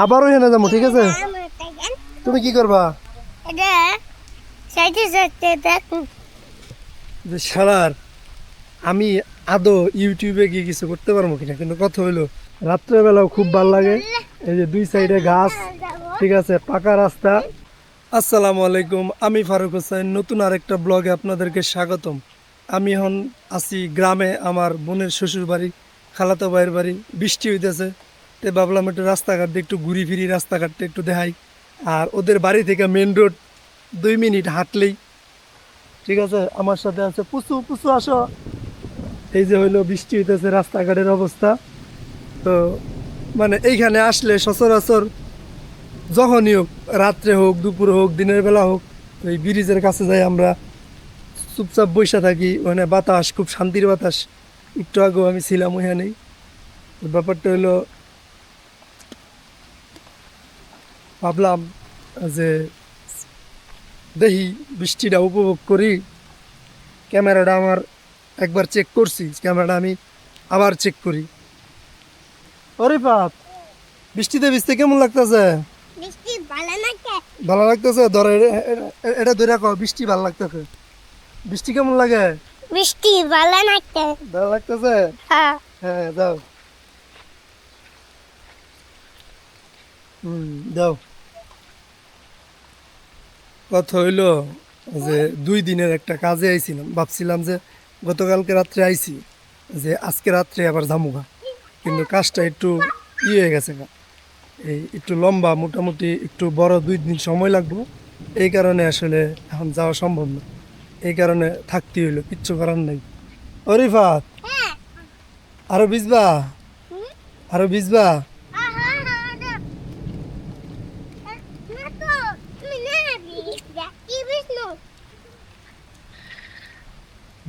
আবারও এখানে যাবো, ঠিক আছে? তুমি কি করবা? যে শালার, আমি আদৌ ইউটিউবে গিয়ে কিছু করতে পারবো কিনা, কিন্তু কথা হইলো রাত্রেবেলাও খুব ভালো লাগে। এই যে দুই সাইডে গাছ, ঠিক আছে, পাকা রাস্তা। আসসালামু আলাইকুম, আমি ফারুক হোসেন, নতুন আরেকটা ব্লগে আপনাদেরকে স্বাগতম। আমি এখন আছি গ্রামে, আমার বোনের শ্বশুর বাড়ি, খালাতো ভাইয়ের বাড়ি। বৃষ্টি হইতেছে, তো ভাবলাম একটু রাস্তাঘাট দিয়ে একটু ঘুরি ফিরি, রাস্তাঘাটটা একটু দেখাই। আর ওদের বাড়ি থেকে মেন রোড 2 মিনিট হাঁটলেই, ঠিক আছে। আমার সাথে আছে পুচু, পুচু আসো। এই যে হইলো বৃষ্টি হইতেছে, রাস্তাঘাটের অবস্থা তো মানে এইখানে আসলে সচরাচর যখনই হোক, রাত্রে হোক, দুপুর হোক, দিনের বেলা হোক, ওই ব্রিজের কাছে যাই আমরা, চুপচাপ বসে থাকি। ওখানে বাতাস, খুব শান্তির বাতাস। একটু আগেও আমি ছিলাম ওখানেই। ব্যাপারটা হইলো, ভাবলাম যে দেখি বৃষ্টিটা উপভোগ করি। ক্যামেরাটা আমার একবার চেক করছি, ক্যামেরাটা আমি আবার চেক করি। ওরে বাপ, বৃষ্টিতে ভিজতে কেমন লাগতেছে? ভালো লাগতেছে? ধরো এটা ধরে রাখো, বৃষ্টি ভালো লাগতেছে। বৃষ্টি কেমন লাগে? বৃষ্টি ভালো লাগতে। ভালো লাগতেছে? হ্যাঁ। হ্যাঁ, দাও। দাও। কথা হইলো যে 2 দিনের একটা কাজে আইছিলাম, ভাবছিলাম যে গতকালকে রাত্রে আইছি, যে আজকে রাত্রে আবার যামুগা, কিন্তু কাজটা একটু হয়ে গেছে গা। এই একটু লম্বা, মোটামুটি একটু বড়, 2 দিন সময় লাগবে। এই কারণে আসলে এখন যাওয়া সম্ভব না, এই কারণে থাকতে হইলো, কিচ্ছু করার নাই। ও রিফাত, আরো ভিজবা? আরো ভিজবা?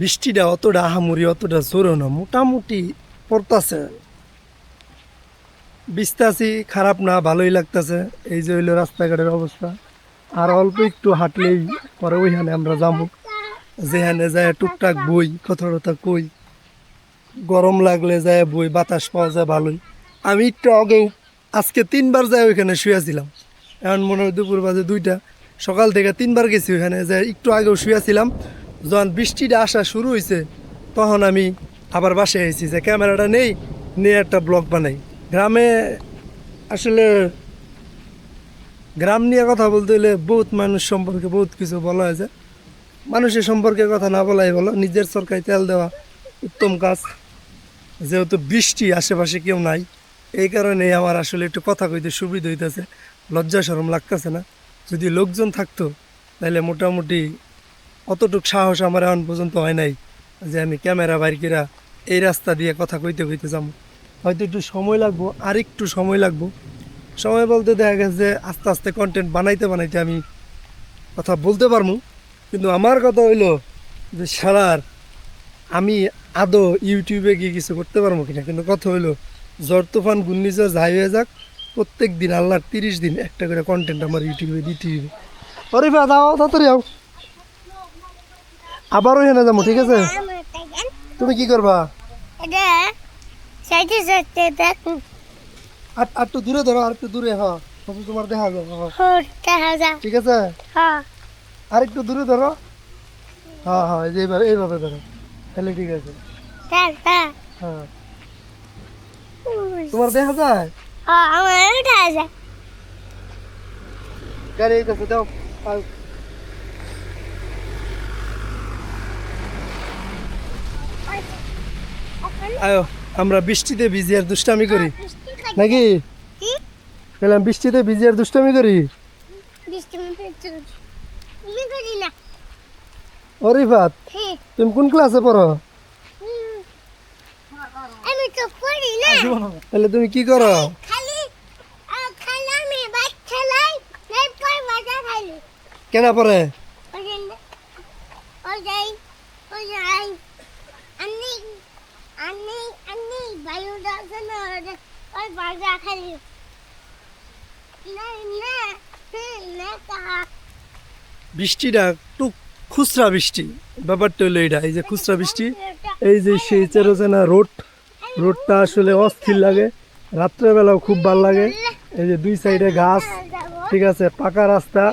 বৃষ্টিটা অতটা আহামরি, অতটা জোরও না, মোটামুটি পড়তাছে। ভিজতাছি, খারাপ না, ভালোই লাগতেছে। এই যে হইলো রাস্তাঘাটের অবস্থা। আর অল্প একটু হাঁটলেই পরে ওইখানে আমরা যাবো, যেখানে যায় টুকটাক বই, কথা টথা কই, গরম লাগলে যায় বই, বাতাস পাওয়া যায় ভালোই। আমি একটু আগেও আজকে 3বার যাই ওইখানে শুয়েছিলাম। এখন মনে হয় দুপুর বাজে 2টা, সকাল থেকে 3বার গেছি ওইখানে, যাই একটু আগেও শুয়েছিলাম। যখন বৃষ্টিটা আসা শুরু হয়েছে, তখন আমি আবার বাসায় এসেছি, যে ক্যামেরাটা নেই, নিয়ে একটা ব্লগ বানাই। গ্রামে আসলে, গ্রাম নিয়ে কথা বলতে হলে বহুত মানুষ সম্পর্কে বহুত কিছু বলা হয় যায়। মানুষের সম্পর্কে কথা না বলাই বলো, নিজের সরকারি তেল দেওয়া উত্তম কাজ। যেহেতু বৃষ্টি, আশেপাশে কেউ নাই, এই কারণে আমার আসলে একটু কথা কইতে সুবিধা হইতেছে, লজ্জা শরম লাগতেছে না। যদি লোকজন থাকতো তাহলে মোটামুটি অতটুক সাহস আমার এখন পর্যন্ত হয় নাই যে আমি ক্যামেরা বাইর কিরা এই রাস্তা দিয়ে কথা কইতে কইতে যাবো। হয়তো একটু সময় লাগবো, আর একটু সময় লাগবো। সময় বলতে দেখা গেছে যে আস্তে আস্তে কন্টেন্ট বানাইতে বানাইতে আমি কথা বলতে পারবো। কিন্তু আমার কথা হইলো যে শালার, আমি আদৌ ইউটিউবে গিয়ে কিছু করতে পারবো কিনা, কিন্তু কথা হইলো ঝড় তুফান ঘূর্ণিঝড় যাই হয়ে যাক, প্রত্যেক দিন আল্লাহর 30 দিন একটা করে কন্টেন্ট আমার ইউটিউবে দিতে হবে। ওরে বা, দাও তাড়াতাড়ি আও। আবারও এখানে যাবো, ঠিক আছে? তুমি কি করবা? আর একটু দূরে ধরো, আর একটু দূরে। হ্যাঁ, তোমার দেখা যাবে। ঠিক আছে, আর একটু দূরে ধরো। হ্যাঁ হ্যাঁ, এই যে এইভাবে ধরো, তাহলে ঠিক আছে। হ্যাঁ, তোমার দেখা যায়? গাড়ি এই কাছে দাও। আও। আয়ো, আমরা বৃষ্টিতে ভিজি আর দুষ্টামি করি নাকি? বললাম বৃষ্টিতে ভিজি আর দুষ্টামি করি। ও রিফাত, তুমি কোন ক্লাসে পড়ো? আমি তো পড়ি না। তাহলে তুমি কি করো? খালি খালি আমি বাইক চালাই, নাই পর মজা খালি। কেন পড়ে? ওই আমি আমি আমি বায়ু দাসন ওই মজা খালি। না না না কাহা। বৃষ্টিটা একটু খুচরা বৃষ্টি, ব্যাপারটা হলো এইটা। এই যে খুচরা বৃষ্টি, এই যে সেই চেরোচেনা রোডটা আসলে অস্থির লাগে। রাত্রেবেলাও খুব ভালো লাগে। এই যে দুই সাইডে গাছ, ঠিক আছে, পাকা রাস্তা,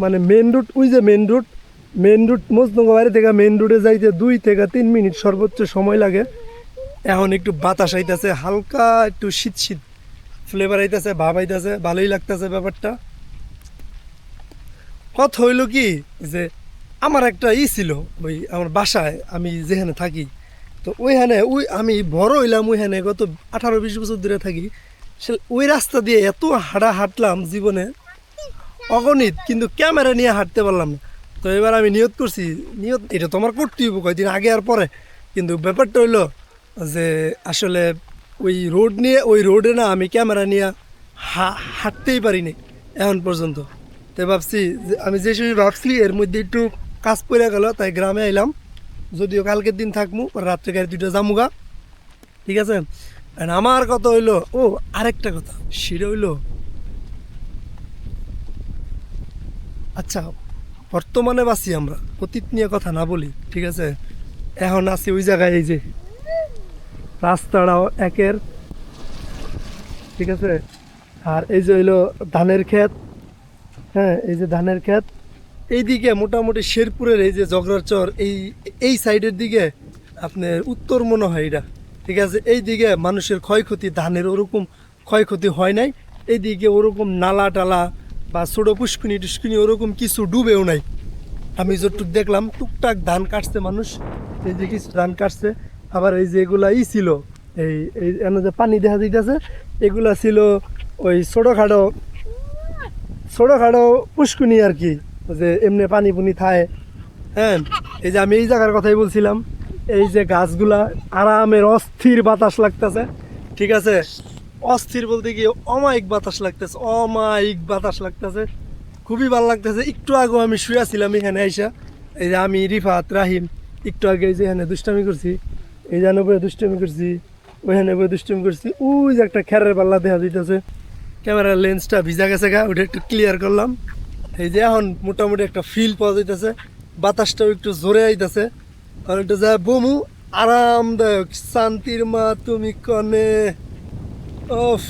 মানে মেন রুট, ওই যে মেন রুট মজনগর বাড়ি থেকে মেন রুটে যাইতে 2 থেকে 3 মিনিট সর্বোচ্চ সময় লাগে। এখন একটু বাতাস আইতেছে, হালকা একটু শীত শীত ফ্লেভার আইতেছে, ভাব আইতেছে, ভালোই লাগতেছে ব্যাপারটা। কথা হইল কি যে আমার একটা ছিল, ওই আমার বাসায় আমি যেখানে থাকি, তো ওইখানে আমি বড় হইলাম ওইখানে, গত 18-20 বছর ধরে থাকি। ওই রাস্তা দিয়ে এত হাঁটলাম জীবনে অগণিত, কিন্তু ক্যামেরা নিয়ে হাঁটতে পারলাম না। তো এবার আমি নিয়ত করছি, এটা তোমার করতেই হবে কয়েকদিন আগে আর পরে, কিন্তু ব্যাপারটা হইলো যে আসলে ওই রোডে না আমি ক্যামেরা নিয়ে হাঁটতেই পারিনি এখন পর্যন্ত। তাই ভাবছি যে আমি যে সময় ভাবছি এর মধ্যে একটু কাজ পড়ে গেল, তাই গ্রামে এলাম। যদিও কালকের দিন থাকবো, রাত্রে গাড়ি 2টা জামুগা, ঠিক আছে। আর আমার কথা হইলো, আরেকটা কথা সেটা হইলো, আচ্ছা বর্তমানে বাসি আমরা, অতীত নিয়ে কথা না বলি, ঠিক আছে। এখন আছি ওই জায়গায়, এই যে রাস্তাটাও একের, ঠিক আছে। আর এই যে হইলো ধানের ক্ষেত, হ্যাঁ এই যে ধানের ক্ষেত। এইদিকে মোটামুটি শেরপুরের এই যে জগরাচর, এই সাইডের দিকে আপনার উত্তর মনে হয় এটা, ঠিক আছে। এই দিকে মানুষের ক্ষয়ক্ষতি, ধানের ওরকম ক্ষয়ক্ষতি হয় নাই। এইদিকে ওরকম নালা টালা বা ছোটো পুষ্কুনি টুস্কুনি ওরকম কিছু ডুবেও নাই। আমি যতটুক দেখলাম টুকটাক ধান কাটছে মানুষ, এই যে কিছু ধান কাটছে। আবার এই যে এগুলা ছিল, এই এনে যে পানি দেখা যাইতেছে, এগুলা ছিল ওই ছোটোখাটো পুষ্কুনি আর কি, যে এমনি পানি পুনি থায়। হ্যাঁ, এই যে আমি এই জায়গার কথাই বলছিলাম, এই যে গাছগুলা আরামের অস্থির বাতাস লাগতেছে, ঠিক আছে। অস্থির বলতে গিয়ে অমায়িক বাতাস লাগতেছে, খুবই ভালো লাগতেছে। একটু আগে আমি শুয়েছিলাম এখানে আইসা, এই যে আমি রিফাত রাহিম একটু আগে এই যে এখানে দুষ্টামি করছি, এই যে বয়ে দুষ্টামি করছি, ওইখানে বয়ে দুষ্টামি করছি। ওই যে একটা খেরের পাল্লা দেখা যাইতেছে, ক্যামেরার লেন্সটা ভিজা গেছে গা, ওটা একটু ক্লিয়ার করলাম। এই যে এখন মোটামুটি একটা ফিল পাওয়া যাইতেছে, বাতাসটাও একটু জোরে আইতেছে। আর একটু যা বমু আরামদায়ক, শান্তির মা তুমি কনে। ওফ,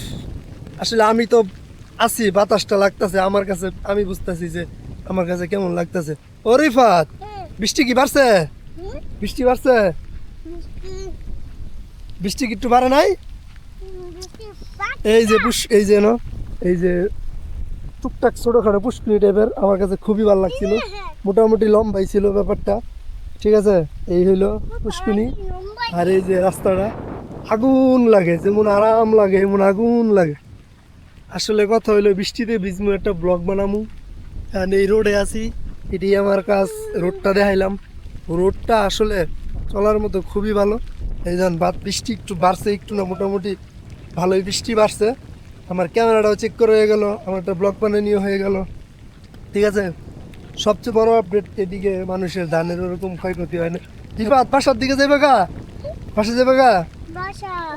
আসলে আমি তো আছি, বাতাসটা লাগতেছে আমার কাছে, আমি বুঝতেছি যে আমার কাছে কেমন লাগতেছে। ও রিফাত, বৃষ্টি কি বাড়ছে? বৃষ্টি বাড়ছে? বৃষ্টি কি একটু বাড়ে নাই? এই যে এই যে টুকটাক ছোটোখাটো পুষ্কুনি টাইপের, আমার কাছে খুবই ভালো লাগছিল, মোটামুটি লম্বাই ছিল ব্যাপারটা, ঠিক আছে। এই হইলো পুষ্কুনি। আর এই যে রাস্তাটা আগুন লাগে, যেমন আরাম লাগে এমন আগুন লাগে। আসলে কথা হইলো বৃষ্টিতে ভিজমু, একটা ব্লগ বানামু। আর এই রোডে আছি, এটাই আমার কাজ। রোডটা দেখাইলাম, রোডটা আসলে চলার মতো খুবই ভালো। এই যেন বৃষ্টি একটু বাড়ছে, একটু না মোটামুটি ভালোই বৃষ্টি বাড়ছে। আমার ক্যামেরাটাও চেক করে হয়ে গেল, আমার একটা ব্লগ বানানিও হয়ে গেল, ঠিক আছে। সবচেয়ে বড় আপডেট, এদিকে মানুষের ধানের ওরকম ক্ষয়ক্ষতি হয় না। রিফাত বাসার দিকে যাবে গা? বাসা যাবে গা?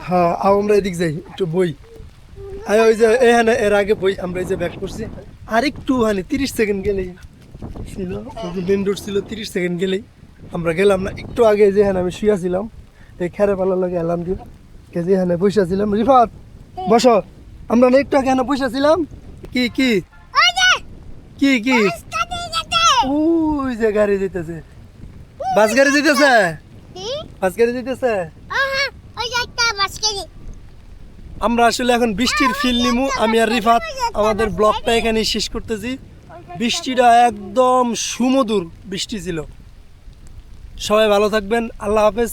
হ্যাঁ, আমরা এদিক যাই, একটু বই। আর ওই যে এখানে এর আগে বই আমরা এই যে ব্যাক করছি, আর একটু 30 সেকেন্ড গেলেই ছিল, মেন রোড ছিল, 30 সেকেন্ড গেলেই আমরা গেলাম না। একটু আগে যেখানে আমি শুয়েছিলাম, এই খেরে পালার লাগে এলাম দিয়ে যেখানে বসেছিলাম। রিফাত বসো, আমরা না একটু আগে এখানে বসেছিলাম। কি কি কি কি ওই যে গাড়ি যেতেছে, বাস গাড়ি যেতেছে, বাস গাড়ি যেতেছে। আমরা আসলে এখন বৃষ্টির ফিল নিমু, আমি আর রিফাত। আমাদের ব্লগটা এখানে শেষ করতেছি। বৃষ্টিটা একদম সুমধুর বৃষ্টি ছিল। সবাই ভালো থাকবেন, আল্লাহ হাফেজ।